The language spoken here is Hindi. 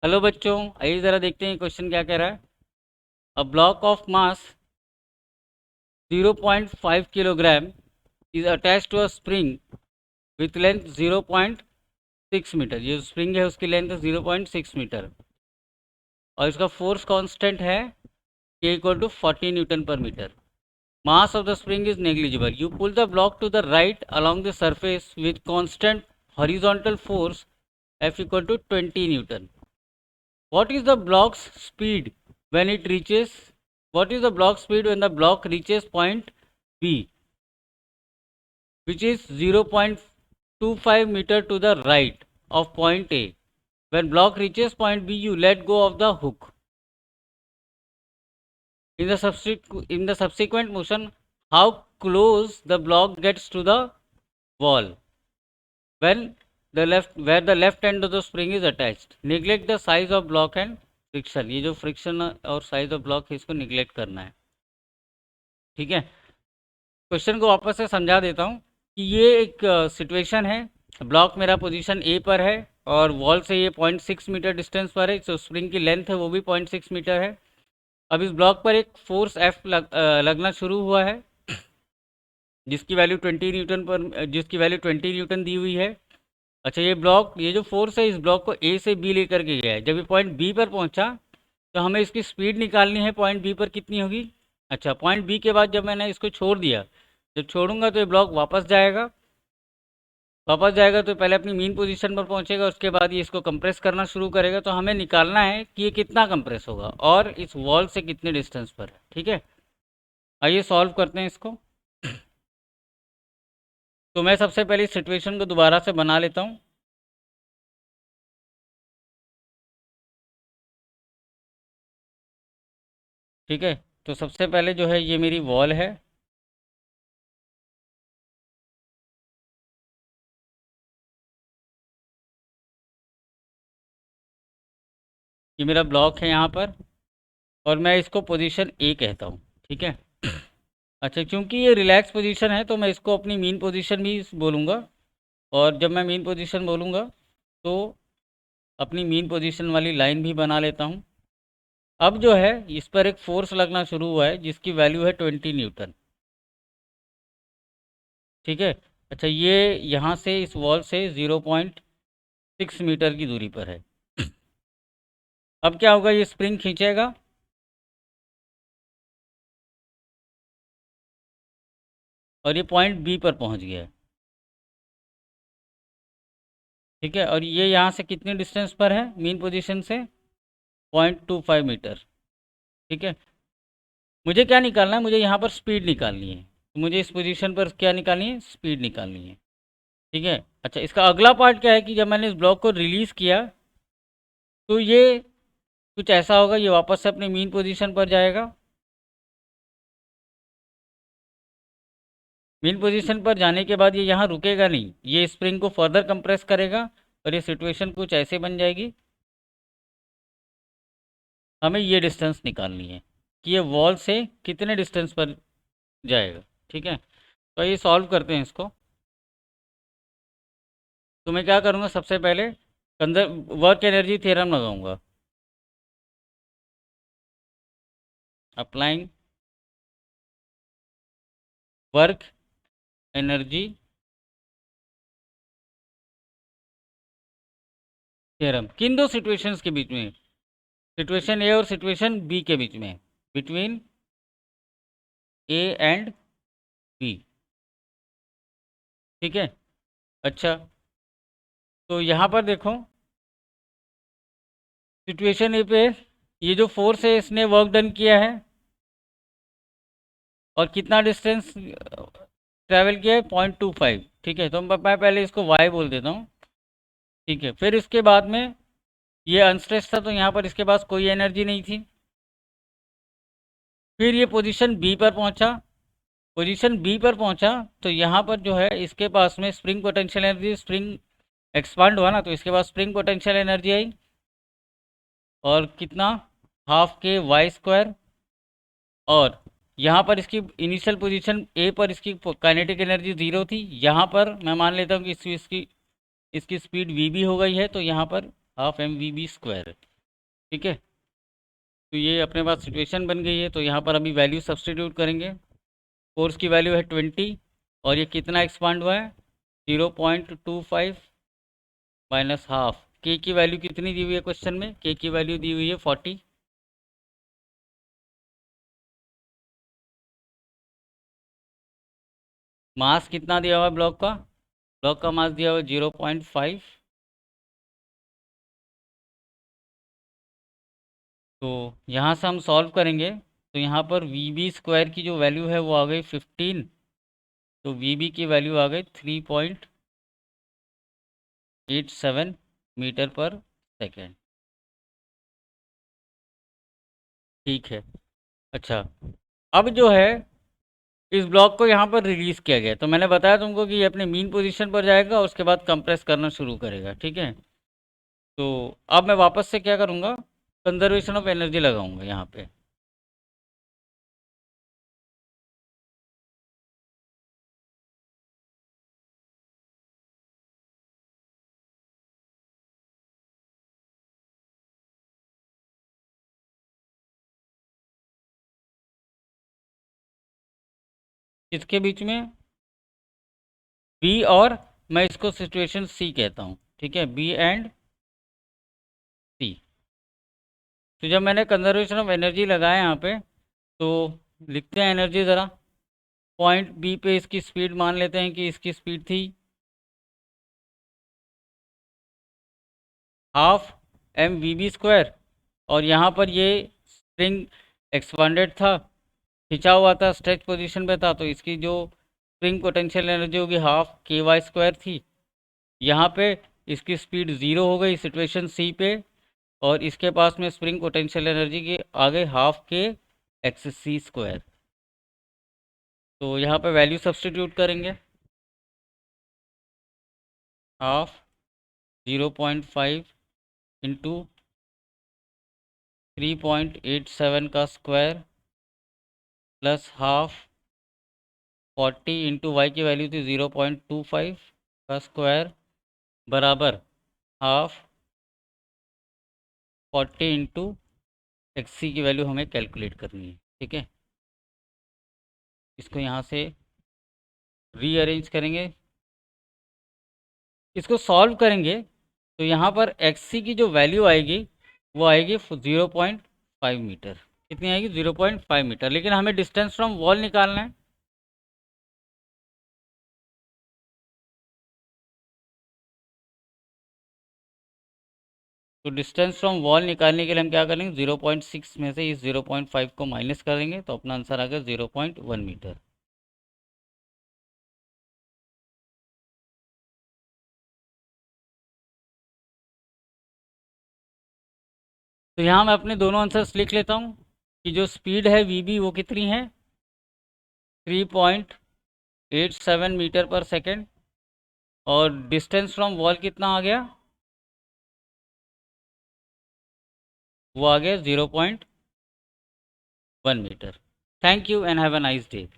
हेलो बच्चों, आइए ज़रा देखते हैं क्वेश्चन क्या कह रहा है। A block of mass 0.5 kilogram is attached to a spring with length 0.6 metre. ये स्प्रिंग है उसकी लेंथ है 0.6 मीटर और इसका फोर्स कांस्टेंट है K equal to 40 newton per metre. Mass of the spring is negligible. You pull the block to the right along the surface with constant horizontal force F equal to 20 Newton. What is the block's speed when it reaches? What is the block speed when the block reaches point B, which is 0.25 meter to the right of point A? When block reaches point B, you let go of the hook. In the subsequent motion, how close the block gets to the wall when where the left end of the spring is attached. Neglect the size of block and friction. ये जो friction और size of block है इसको neglect करना है, ठीक है। क्वेश्चन को वापस से समझा देता हूँ कि ये एक सिचुएशन है। ब्लॉक मेरा पोजीशन ए पर है और वॉल से ये 0.6 मीटर डिस्टेंस पर है। जो स्प्रिंग की लेंथ है वो भी 0.6 मीटर है। अब इस ब्लॉक पर एक फोर्स एफ लगना शुरू हुआ है जिसकी वैल्यू 20 न्यूटन दी हुई है। अच्छा, ये जो फोर्स है इस ब्लॉक को ए से बी लेकर के गया है। जब ये पॉइंट बी पर पहुंचा तो हमें इसकी स्पीड निकालनी है। पॉइंट बी पर कितनी होगी? अच्छा, पॉइंट बी के बाद जब मैंने इसको छोड़ दिया, जब छोड़ूंगा तो ये ब्लॉक वापस जाएगा तो पहले अपनी मीन पोजीशन पर पहुंचेगा, उसके बाद ये इसको कंप्रेस करना शुरू करेगा। तो हमें निकालना है कि ये कितना कंप्रेस होगा और इस वॉल से कितने डिस्टेंस पर है, ठीक है। आइए सॉल्व करते हैं इसको। तो मैं सबसे पहले इस सिचुएशन को दोबारा से बना लेता हूँ। ठीक है, तो सबसे पहले जो है ये मेरी वॉल है। ये मेरा ब्लॉक है यहाँ पर और मैं इसको पोजीशन ए कहता हूँ, ठीक है। अच्छा, क्योंकि ये रिलैक्स पोजीशन है तो मैं इसको अपनी मीन पोजीशन भी बोलूँगा। और जब मैं मीन पोजीशन बोलूँगा तो अपनी मीन पोजीशन वाली लाइन भी बना लेता हूँ। अब जो है इस पर एक फोर्स लगना शुरू हुआ है जिसकी वैल्यू है 20 न्यूटन, ठीक है। अच्छा, ये यहाँ से इस वॉल से 0.6 मीटर की दूरी पर है। अब क्या होगा, ये स्प्रिंग खींचेगा और ये पॉइंट बी पर पहुँच गया है, ठीक है। और ये यहाँ से कितने डिस्टेंस पर है मीन पोजीशन से? 0.25 मीटर, ठीक है। मुझे क्या निकालना है? मुझे यहाँ पर स्पीड निकालनी है। तो मुझे इस पोजीशन पर क्या निकालनी है? स्पीड निकालनी है, ठीक है। अच्छा, इसका अगला पार्ट क्या है कि जब मैंने इस ब्लॉक को रिलीज़ किया तो ये कुछ ऐसा होगा, ये वापस से अपने मीन पोजीशन पर जाएगा। मीन पोजीशन पर जाने के बाद ये यहाँ रुकेगा नहीं, ये स्प्रिंग को फर्दर कंप्रेस करेगा और ये सिचुएशन कुछ ऐसे बन जाएगी। हमें ये डिस्टेंस निकालनी है कि ये वॉल से कितने डिस्टेंस पर जाएगा, ठीक है। तो ये सॉल्व करते हैं इसको। तो मैं क्या करूँगा, सबसे पहले कंजर्व वर्क एनर्जी थ्योरम लगाऊंगा। अप्लाइंग वर्क एनर्जी थ्योरम किन दो सिचुएशंस के बीच में? सिचुएशन ए और सिचुएशन बी के बीच में, बिटवीन ए एंड बी, ठीक है। अच्छा, तो यहाँ पर देखो सिचुएशन ए पे ये जो फोर्स है इसने वर्क डन किया है और कितना डिस्टेंस ट्रैवल किया है? 0.25, ठीक है। तो मैं पहले इसको वाई बोल देता हूँ, ठीक है। फिर इसके बाद में ये अनस्ट्रेच था तो यहाँ पर इसके पास कोई एनर्जी नहीं थी। फिर ये पोजीशन बी पर पहुँचा। पोजीशन बी पर पहुँचा तो यहाँ पर जो है इसके पास में spring potential energy, spring expand हुआ ना तो इसके पास स्प्रिंग पोटेंशियल एनर्जी आई और कितना? हाफ के वाई स्क्वायर। और यहाँ पर इसकी इनिशियल पोजीशन ए पर इसकी काइनेटिक एनर्जी 0 थी। यहाँ पर मैं मान लेता हूँ कि इसकी स्पीड वी बी हो गई है तो यहाँ पर half M V B square, ठीक है, तो ये अपने पास सिचुएशन बन गई है। तो यहाँ पर अभी वैल्यू सब्सटीट्यूट करेंगे। फोर्स की वैल्यू है 20 और ये कितना एक्सपांड हुआ है 0.25 माइनस हाफ। के की वैल्यू कितनी दी हुई है क्वेश्चन में, के की वैल्यू दी हुई है 40। मास कितना दिया हुआ है ब्लॉक का, ब्लॉक का मास दिया हुआ है 0.5। तो यहाँ से हम सॉल्व करेंगे तो यहाँ पर वी बी स्क्वायर की जो वैल्यू है वो आ गई 15। तो वी बी की वैल्यू आ गई 3.87 मीटर पर सेकेंड। ठीक है, अच्छा, अब जो है इस ब्लॉक को यहाँ पर रिलीज़ किया गया। तो मैंने बताया तुमको कि ये अपने मीन पोजीशन पर जाएगा और उसके बाद कंप्रेस करना शुरू करेगा। ठीक है, तो अब मैं वापस से क्या करूँगा, कंजर्वेशन ऑफ एनर्जी लगाऊंगा यहाँ पे। इसके बीच में बी और, मैं इसको सिचुएशन सी कहता हूँ। ठीक है, बी एंड सी। तो जब मैंने कंजर्वेशन ऑफ एनर्जी लगाया यहाँ पे, तो लिखते हैं एनर्जी ज़रा। पॉइंट बी पे इसकी स्पीड मान लेते हैं कि इसकी स्पीड थी half M V B square. और यहाँ पर ये स्प्रिंग एक्सपांडेड था, खिंचा हुआ था, स्ट्रेच पोजीशन पे था, तो इसकी जो स्प्रिंग पोटेंशियल एनर्जी होगी हाफ के वाई स्क्वायर थी। यहाँ पे इसकी स्पीड ज़ीरो हो गई सिचुएशन सी पे, और इसके पास में स्प्रिंग पोटेंशियल एनर्जी की आ गई हाफ के एक्स सी स्क्वायर। तो यहाँ पे वैल्यू सब्सटीट्यूट करेंगे। हाफ 0.5 इंटू 3.87 का square plus half 40 into Y की वैल्यू थी 0.25 का स्क्वायर बराबर हाफ 40 इंटू एक्स सी की वैल्यू हमें कैलकुलेट करनी है। ठीक है, इसको यहाँ से रीअरेंज करेंगे, इसको सॉल्व करेंगे। तो यहाँ पर एक्स सी की जो वैल्यू आएगी वो आएगी 0.5 मीटर। कितनी आएगी 0.5 मीटर, लेकिन हमें डिस्टेंस फ्रॉम वॉल निकालना है। तो डिस्टेंस फ्रॉम वॉल निकालने के लिए हम क्या करेंगे, 0.6 में से इस 0.5 को माइनस करेंगे, तो अपना आंसर आ गया 0.1 मीटर। तो यहाँ मैं अपने दोनों आंसर्स लिख लेता हूँ कि जो स्पीड है वी बी वो कितनी है 3.87 मीटर पर सेकेंड, और डिस्टेंस फ्रॉम वॉल कितना आ गया, वो आ गया 0.1 metre. Thank you and have a nice day.